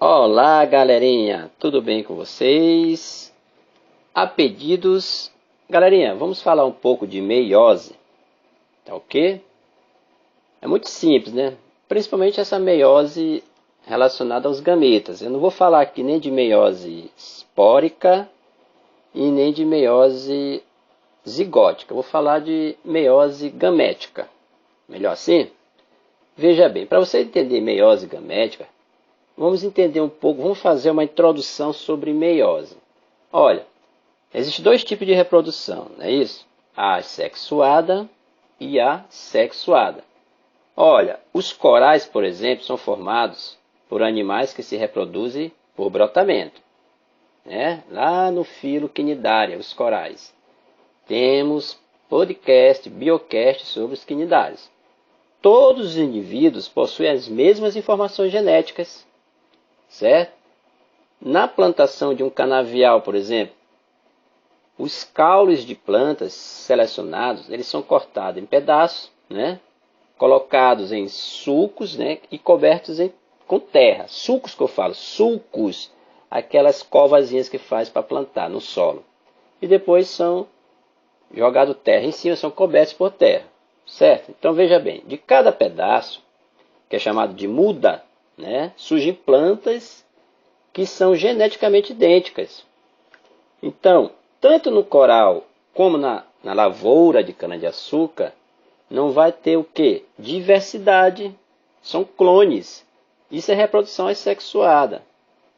Olá, galerinha, tudo bem com vocês? A pedidos, galerinha, vamos falar um pouco de meiose, tá ok? É muito simples, né? Principalmente essa meiose relacionada aos gametas. Eu não vou falar aqui nem de meiose espórica e nem de meiose zigótica. Eu vou falar de meiose gamética. Melhor assim? Veja bem, para você entender meiose gamética, vamos entender um pouco, vamos fazer uma introdução sobre meiose. Olha, existem dois tipos de reprodução, não é isso? A assexuada e a sexuada. Olha, os corais, por exemplo, são formados por animais que se reproduzem por brotamento, né? Lá no filo quinidária, os corais. Temos podcast, biocast sobre os quinidários. Todos os indivíduos possuem as mesmas informações genéticas, certo? Na plantação de um canavial, por exemplo, os caules de plantas selecionados, eles são cortados em pedaços, né? Colocados em sulcos, né? E cobertos com terra. Sulcos que eu falo, sulcos, aquelas covazinhas que faz para plantar no solo. E depois são jogados terra em cima, são cobertos por terra, certo? Então veja bem, de cada pedaço, que é chamado de muda, né? Surgem plantas que são geneticamente idênticas. Então, tanto no coral como na lavoura de cana-de-açúcar, não vai ter o quê? Diversidade. São clones. Isso é reprodução assexuada.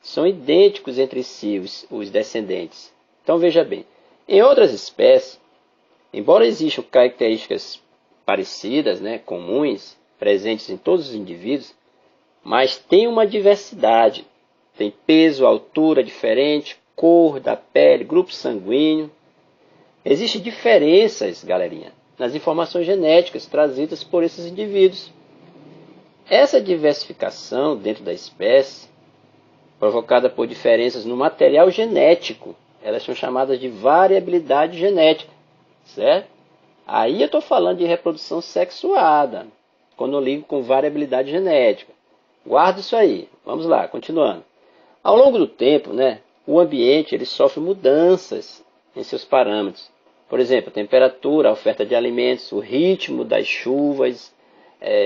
São idênticos entre si os descendentes. Então veja bem, em outras espécies, embora existam características parecidas, né, comuns, presentes em todos os indivíduos, mas tem uma diversidade. Tem peso, altura diferente, cor da pele, grupo sanguíneo. Existem diferenças, galerinha, nas informações genéticas trazidas por esses indivíduos. Essa diversificação dentro da espécie, provocada por diferenças no material genético, elas são chamadas de variabilidade genética, certo? Aí eu estou falando de reprodução sexuada, quando eu ligo com variabilidade genética. Guarda isso aí. Vamos lá, continuando. Ao longo do tempo, né, o ambiente ele sofre mudanças em seus parâmetros. Por exemplo, a temperatura, a oferta de alimentos, o ritmo das chuvas,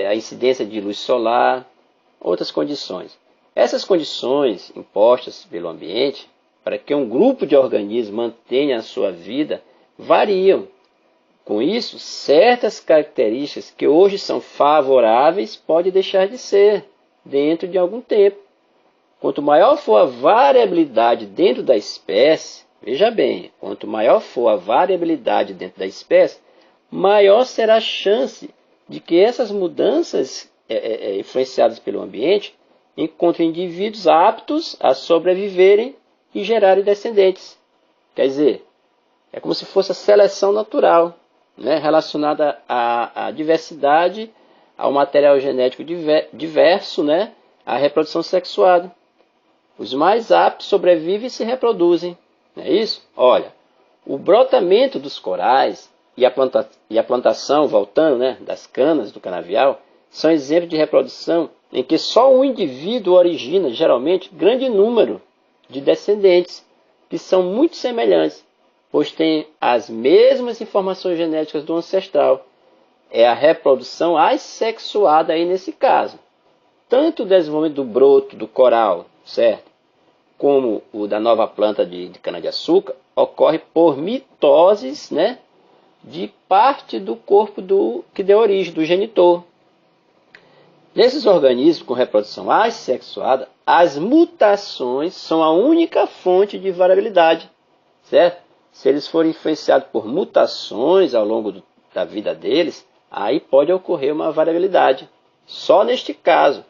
a incidência de luz solar, outras condições. Essas condições impostas pelo ambiente, para que um grupo de organismos mantenha a sua vida, variam. Com isso, certas características que hoje são favoráveis podem deixar de ser dentro de algum tempo. Quanto maior for a variabilidade dentro da espécie, veja bem, quanto maior for a variabilidade dentro da espécie, maior será a chance de que essas mudanças influenciadas pelo ambiente encontrem indivíduos aptos a sobreviverem e gerarem descendentes. Quer dizer, é como se fosse a seleção natural, né, relacionada à diversidade, ao material genético diverso, né, à reprodução sexuada. Os mais aptos sobrevivem e se reproduzem. Não é isso? Olha, o brotamento dos corais e a plantação, voltando, né, das canas do canavial, são exemplos de reprodução em que só um indivíduo origina, geralmente, grande número de descendentes, que são muito semelhantes, pois têm as mesmas informações genéticas do ancestral. É a reprodução assexuada aí nesse caso. Tanto o desenvolvimento do broto do coral, certo, como o da nova planta de cana-de-açúcar, ocorre por mitoses, né, de parte do corpo que deu origem, do genitor. Nesses organismos com reprodução assexuada, as mutações são a única fonte de variabilidade, certo? Se eles forem influenciados por mutações ao longo da vida deles, aí pode ocorrer uma variabilidade. Só neste caso,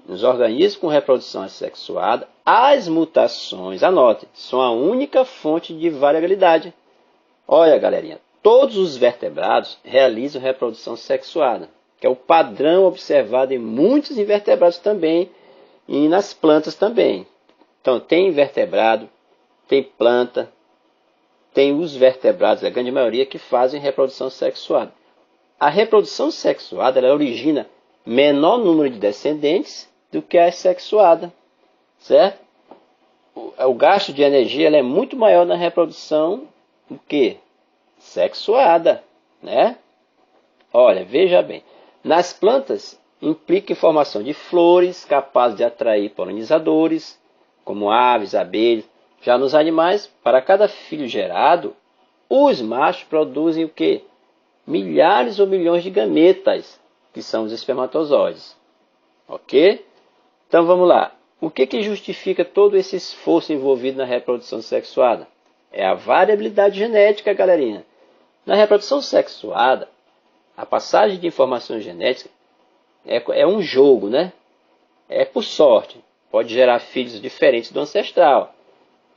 nos organismos com reprodução assexuada, as mutações, anotem, são a única fonte de variabilidade. Olha, galerinha, todos os vertebrados realizam reprodução sexuada, que é o padrão observado em muitos invertebrados também e nas plantas também. Então, tem invertebrado, tem planta, tem os vertebrados, a grande maioria, que fazem reprodução sexuada. A reprodução sexuada ela origina menor número de descendentes do que a assexuada. certo? O gasto de energia é muito maior na reprodução do que sexuada, né? Olha, veja bem, nas plantas implica formação de flores capazes de atrair polinizadores, como aves, abelhas. Já nos animais, para cada filho gerado, os machos produzem o quê? Milhares ou milhões de gametas, que são os espermatozoides. Ok? Então vamos lá. O que justifica todo esse esforço envolvido na reprodução sexuada? É a variabilidade genética, galerinha. Na reprodução sexuada, a passagem de informações genéticas é um jogo, né? É por sorte. Pode gerar filhos diferentes do ancestral.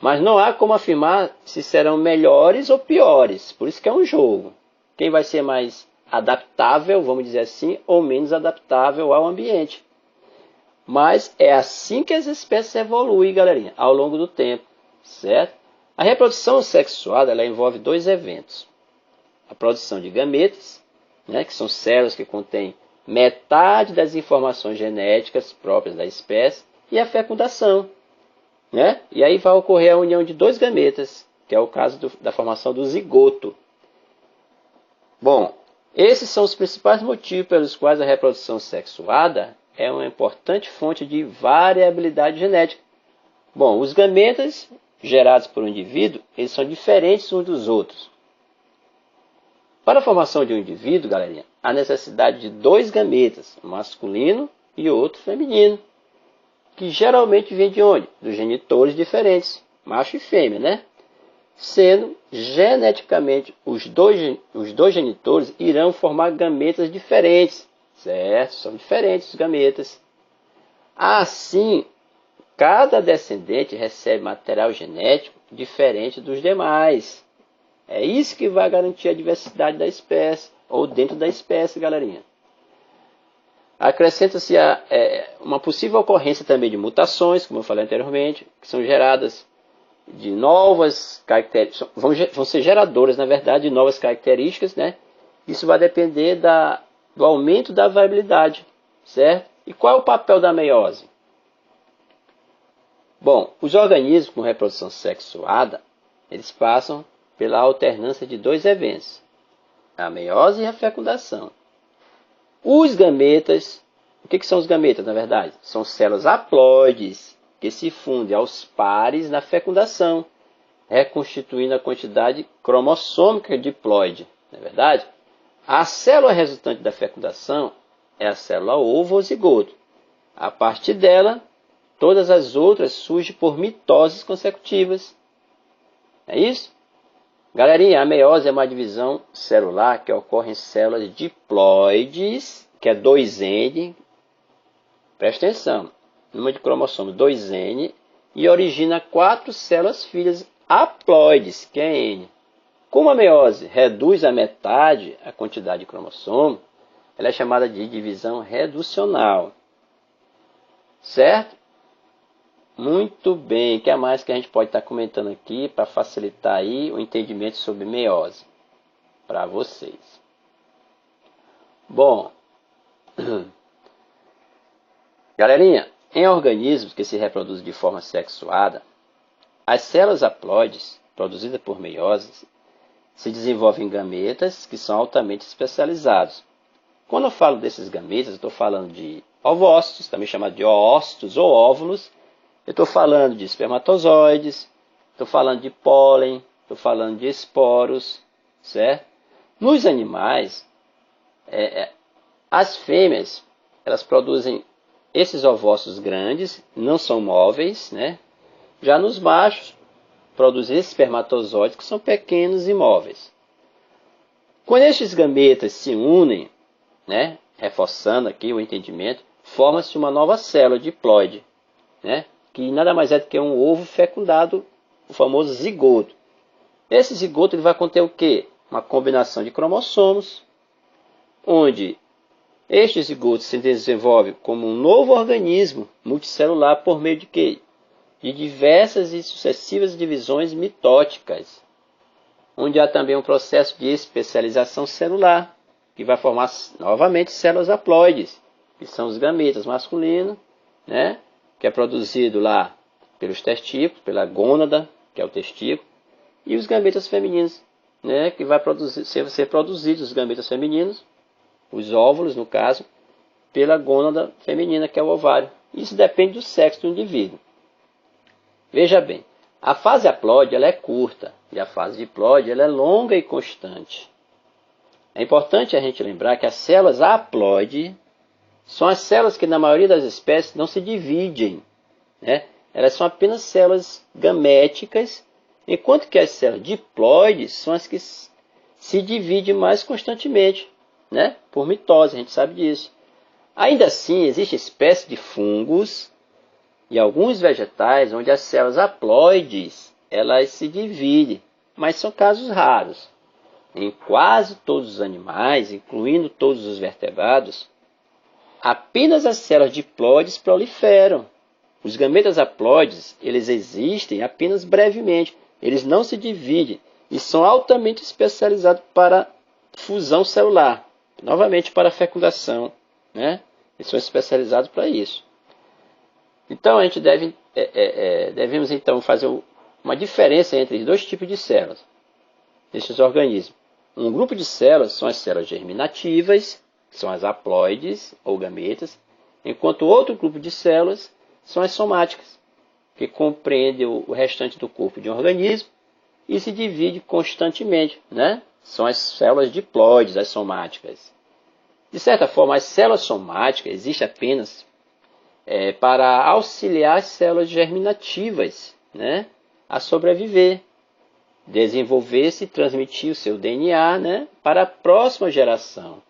Mas não há como afirmar se serão melhores ou piores. Por isso que é um jogo. Quem vai ser mais adaptável, vamos dizer assim, ou menos adaptável ao ambiente. Mas é assim que as espécies evoluem, galerinha, ao longo do tempo, certo? A reprodução sexuada ela envolve dois eventos. A produção de gametas, né, que são células que contêm metade das informações genéticas próprias da espécie, e a fecundação, né? E aí vai ocorrer a união de dois gametas, que é o caso da formação do zigoto. Bom, esses são os principais motivos pelos quais a reprodução sexuada é uma importante fonte de variabilidade genética. Bom, os gametas gerados por um indivíduo, eles são diferentes uns dos outros. Para a formação de um indivíduo, galerinha, há necessidade de dois gametas, um masculino e outro feminino, que geralmente vêm de onde? Dos genitores diferentes, macho e fêmea, né? Sendo geneticamente os dois genitores irão formar gametas diferentes, certo? São diferentes os gametas. Assim, cada descendente recebe material genético diferente dos demais. É isso que vai garantir a diversidade da espécie, ou dentro da espécie, galerinha. Acrescenta-se uma possível ocorrência também de mutações, como eu falei anteriormente, que são geradas de novas características, vão ser geradoras, na verdade, de novas características, né? Isso vai depender do aumento da variabilidade, certo? E qual é o papel da meiose? Bom, os organismos com reprodução sexuada, eles passam pela alternância de dois eventos, a meiose e a fecundação. Os gametas, o que são os gametas, na verdade? São células haploides, que se fundem aos pares na fecundação, reconstituindo a quantidade cromossômica diploide, não é verdade? A célula resultante da fecundação é a célula ovo ou zigoto. A partir dela, todas as outras surgem por mitoses consecutivas. É isso? Galerinha, a meiose é uma divisão celular que ocorre em células diploides, que é 2N. Presta atenção. Número de cromossomos 2N. E origina 4 células filhas haploides, que é N. Como a meiose reduz a metade a quantidade de cromossomo, ela é chamada de divisão reducional. Certo? Muito bem. O que mais que a gente pode estar comentando aqui para facilitar aí o entendimento sobre meiose para vocês? Bom, galerinha, em organismos que se reproduzem de forma sexuada, as células haploides, produzidas por meiose, se desenvolvem em gametas que são altamente especializados. Quando eu falo desses gametas, eu estou falando de ovócitos, também chamado de oócitos ou óvulos. Eu estou falando de espermatozoides, estou falando de pólen, estou falando de esporos, certo? Nos animais, as fêmeas, elas produzem esses ovócitos grandes, não são móveis, né? Já nos machos, produzem espermatozoides que são pequenos e móveis. Quando estes gametas se unem, né, reforçando aqui o entendimento, forma-se uma nova célula diploide, né, que nada mais é do que um ovo fecundado, o famoso zigoto. Esse zigoto ele vai conter o quê? Uma combinação de cromossomos, onde este zigoto se desenvolve como um novo organismo multicelular por meio de quê? De diversas e sucessivas divisões mitóticas, onde há também um processo de especialização celular, que vai formar novamente células haploides, que são os gametas masculinos, né? que é produzido lá pelos testículos, pela gônada, que é o testículo, e os gametas femininos, né, que vai ser produzidos os gametas femininos, os óvulos no caso, pela gônada feminina, que é o ovário. Isso depende do sexo do indivíduo. Veja bem, a fase haploide ela é curta e a fase diploide ela é longa e constante. É importante a gente lembrar que as células haploide são as células que na maioria das espécies não se dividem, né? Elas são apenas células gaméticas, enquanto que as células diploides são as que se dividem mais constantemente, né? Por mitose, a gente sabe disso. Ainda assim, existem espécies de fungos e alguns vegetais onde as células haploides elas se dividem, mas são casos raros. Em quase todos os animais, incluindo todos os vertebrados, apenas as células diploides proliferam. Os gametas haploides, eles existem apenas brevemente, eles não se dividem e são altamente especializados para fusão celular, novamente para fecundação, né? Eles são especializados para isso. Então, a gente devemos então fazer uma diferença entre dois tipos de células nesses organismos. Um grupo de células são as células germinativas, que são as haploides ou gametas, enquanto outro grupo de células são as somáticas, que compreende o restante do corpo de um organismo e se divide constantemente, né? São as células diploides, as somáticas. De certa forma, as células somáticas existem apenas para auxiliar as células germinativas, né, a sobreviver, desenvolver-se e transmitir o seu DNA, né, para a próxima geração.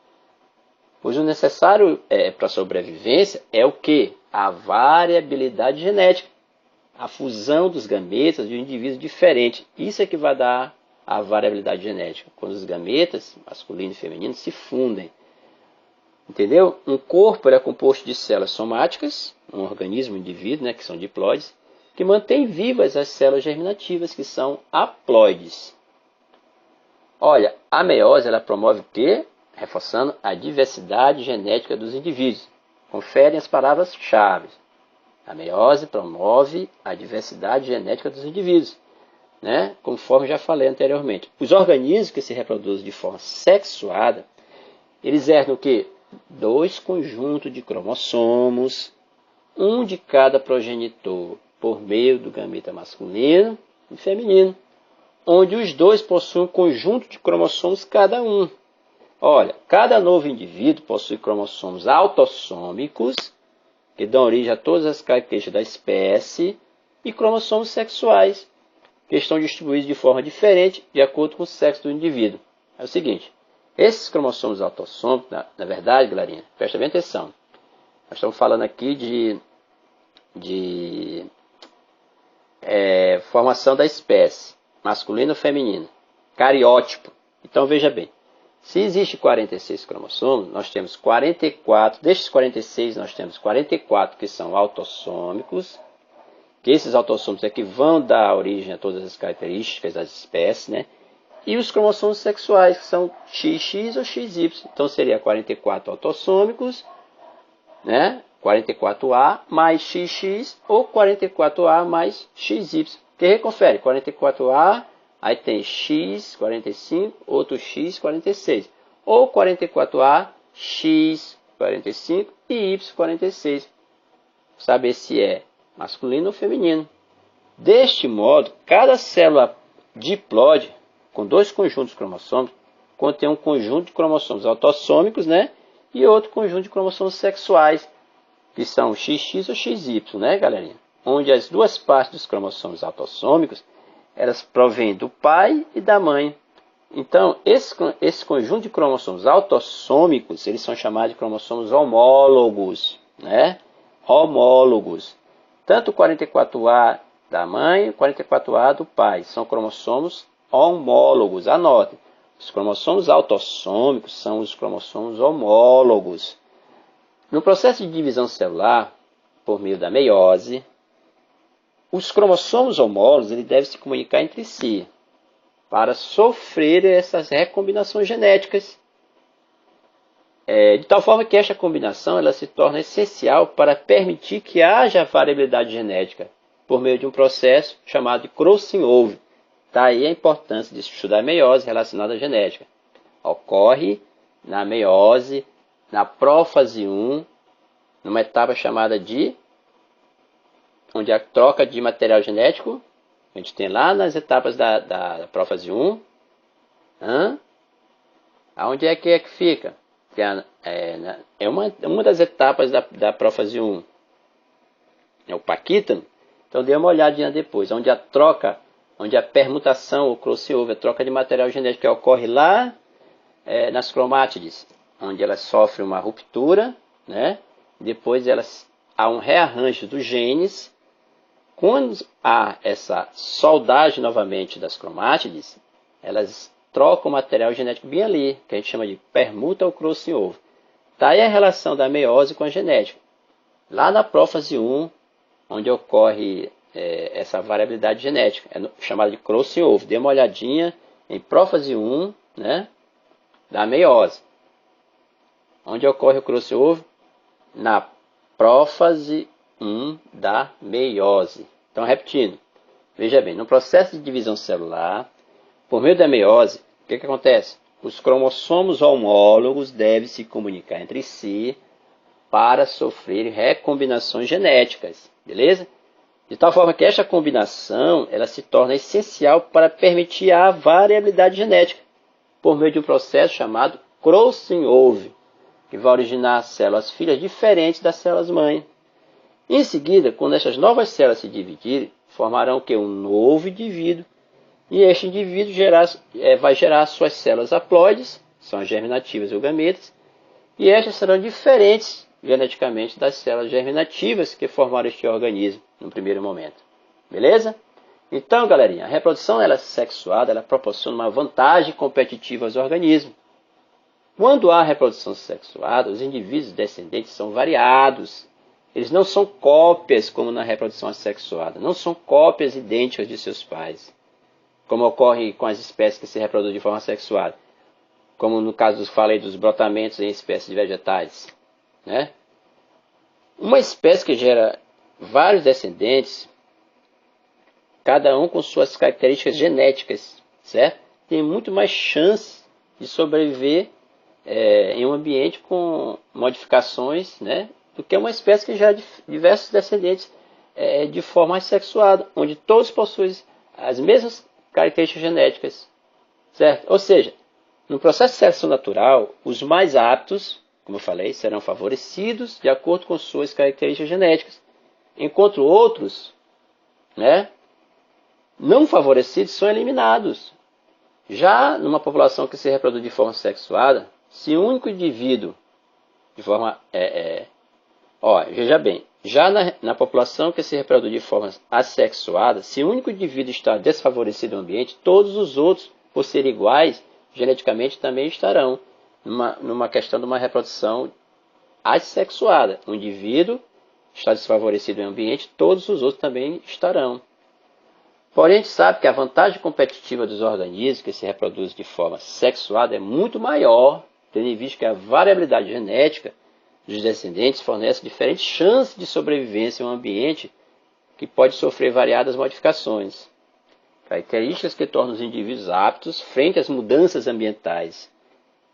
Pois o necessário para a sobrevivência é o quê? A variabilidade genética, a fusão dos gametas de um indivíduo diferente. Isso é que vai dar a variabilidade genética, quando os gametas, masculino e feminino, se fundem. Entendeu? Um corpo é composto de células somáticas, um organismo, um indivíduo, né, que são diploides, que mantém vivas as células germinativas, que são haploides. Olha, a meiose ela promove o quê? Reforçando a diversidade genética dos indivíduos. Conferem as palavras-chave. A meiose promove a diversidade genética dos indivíduos, né? Conforme já falei anteriormente. Os organismos que se reproduzem de forma sexuada, eles herdam o quê? 2 conjuntos de cromossomos, um de cada progenitor, por meio do gameta masculino e feminino, onde os dois possuem um conjunto de cromossomos cada um. Olha, cada novo indivíduo possui cromossomos autossômicos, que dão origem a todas as características da espécie, e cromossomos sexuais, que estão distribuídos de forma diferente de acordo com o sexo do indivíduo. É o seguinte, esses cromossomos autossômicos, na verdade, galerinha, presta bem atenção, nós estamos falando aqui de formação da espécie, masculino ou feminino, cariótipo. Então, veja bem, se existe 46 cromossomos, nós temos 44, destes 46 nós temos 44 que são autossômicos, que esses autossômicos é que vão dar origem a todas as características das espécies, né? E os cromossomos sexuais, que são XX ou XY. Então, seria 44 autossômicos, né? 44A mais XX ou 44A mais XY. Que reconfere 44A, aí tem X, 45, outro X, 46. Ou 44A, X, 45 e Y, 46. Saber se é masculino ou feminino. Deste modo, cada célula diploide, com 2 conjuntos cromossômicos, contém um conjunto de cromossomos autossômicos, né? E outro conjunto de cromossomos sexuais, que são XX ou XY, né, galerinha? Onde as duas partes dos cromossomos autossômicos, elas provêm do pai e da mãe. Então, esse conjunto de cromossomos autossômicos, eles são chamados de cromossomos homólogos, né? Homólogos. Tanto o 44A da mãe e o 44A do pai são cromossomos homólogos. Anotem, os cromossomos autossômicos são os cromossomos homólogos. No processo de divisão celular, por meio da meiose, os cromossomos homólogos eles devem se comunicar entre si para sofrer essas recombinações genéticas. De tal forma que esta combinação ela se torna essencial para permitir que haja variabilidade genética por meio de um processo chamado de crossing over. Daí a importância de estudar a meiose relacionada à genética. Ocorre na meiose, na prófase 1, numa etapa chamada de onde a troca de material genético, a gente tem lá nas etapas da prófase 1, aonde é que fica? É uma das etapas da prófase 1, é o paquítano. Então dê uma olhadinha depois, onde a troca, onde a permutação, o crossover, a troca de material genético que ocorre lá nas cromátides, onde elas sofrem uma ruptura, né? Depois há um rearranjo dos genes. Quando há essa soldagem novamente das cromátides, elas trocam o material genético bem ali, que a gente chama de permuta ou crossing over. Daí a relação da meiose com a genética. Lá na prófase 1, onde ocorre essa variabilidade genética, é chamada de crossing over. Dê uma olhadinha em prófase 1, né, da meiose. Onde ocorre o crossing over? Na prófase 1 da meiose. Então, repetindo, veja bem, no processo de divisão celular, por meio da meiose, o que acontece? Os cromossomos homólogos devem se comunicar entre si para sofrer recombinações genéticas, beleza? De tal forma que esta combinação ela se torna essencial para permitir a variabilidade genética, por meio de um processo chamado crossing over, que vai originar células filhas diferentes das células mãe. Em seguida, quando essas novas células se dividirem, formarão um novo indivíduo, e este indivíduo vai gerar suas células haploides, são as germinativas ou gametas, e estas serão diferentes geneticamente das células germinativas que formaram este organismo no primeiro momento. Beleza? Então, galerinha, a reprodução sexuada ela proporciona uma vantagem competitiva aos organismos. Quando há reprodução sexuada, os indivíduos descendentes são variados. Eles não são cópias como na reprodução assexuada, não são cópias idênticas de seus pais, como ocorre com as espécies que se reproduzem de forma sexuada, como no caso falei dos brotamentos em espécies de vegetais, né? Uma espécie que gera vários descendentes, cada um com suas características genéticas, certo? Tem muito mais chance de sobreviver em um ambiente com modificações, né, do que uma espécie que gera diversos descendentes de forma assexuada, onde todos possuem as mesmas características genéticas, certo? Ou seja, no processo de seleção natural, os mais aptos, como eu falei, serão favorecidos de acordo com suas características genéticas, enquanto outros, né, não favorecidos são eliminados. Já numa população que se reproduz de forma sexuada, se um único indivíduo, de forma... veja bem, já na população que se reproduz de forma assexuada, se o único indivíduo está desfavorecido no ambiente, todos os outros, por serem iguais, geneticamente também estarão numa questão de uma reprodução assexuada. O indivíduo está desfavorecido no ambiente, todos os outros também estarão. Porém, a gente sabe que a vantagem competitiva dos organismos que se reproduzem de forma sexuada é muito maior, tendo em vista que a variabilidade genética dos descendentes fornece diferentes chances de sobrevivência em um ambiente que pode sofrer variadas modificações. Características que tornam os indivíduos aptos frente às mudanças ambientais.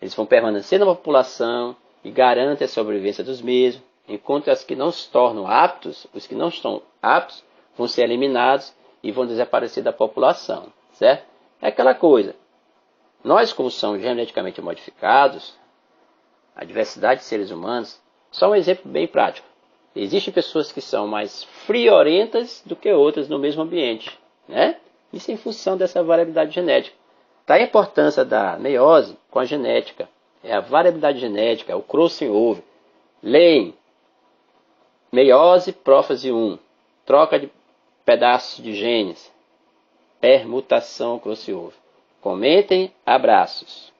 Eles vão permanecer na população e garantem a sobrevivência dos mesmos, enquanto as que não se tornam aptos, os que não estão aptos, vão ser eliminados e vão desaparecer da população, certo? É aquela coisa. Nós, como somos geneticamente modificados, a diversidade de seres humanos, só um exemplo bem prático. Existem pessoas que são mais friorentas do que outras no mesmo ambiente, né? Isso em função dessa variabilidade genética. Daí a importância da meiose com a genética. É a variabilidade genética, o crossing over. Leem. Meiose, prófase 1. Troca de pedaços de genes. Permutação, crossing over. Comentem. Abraços.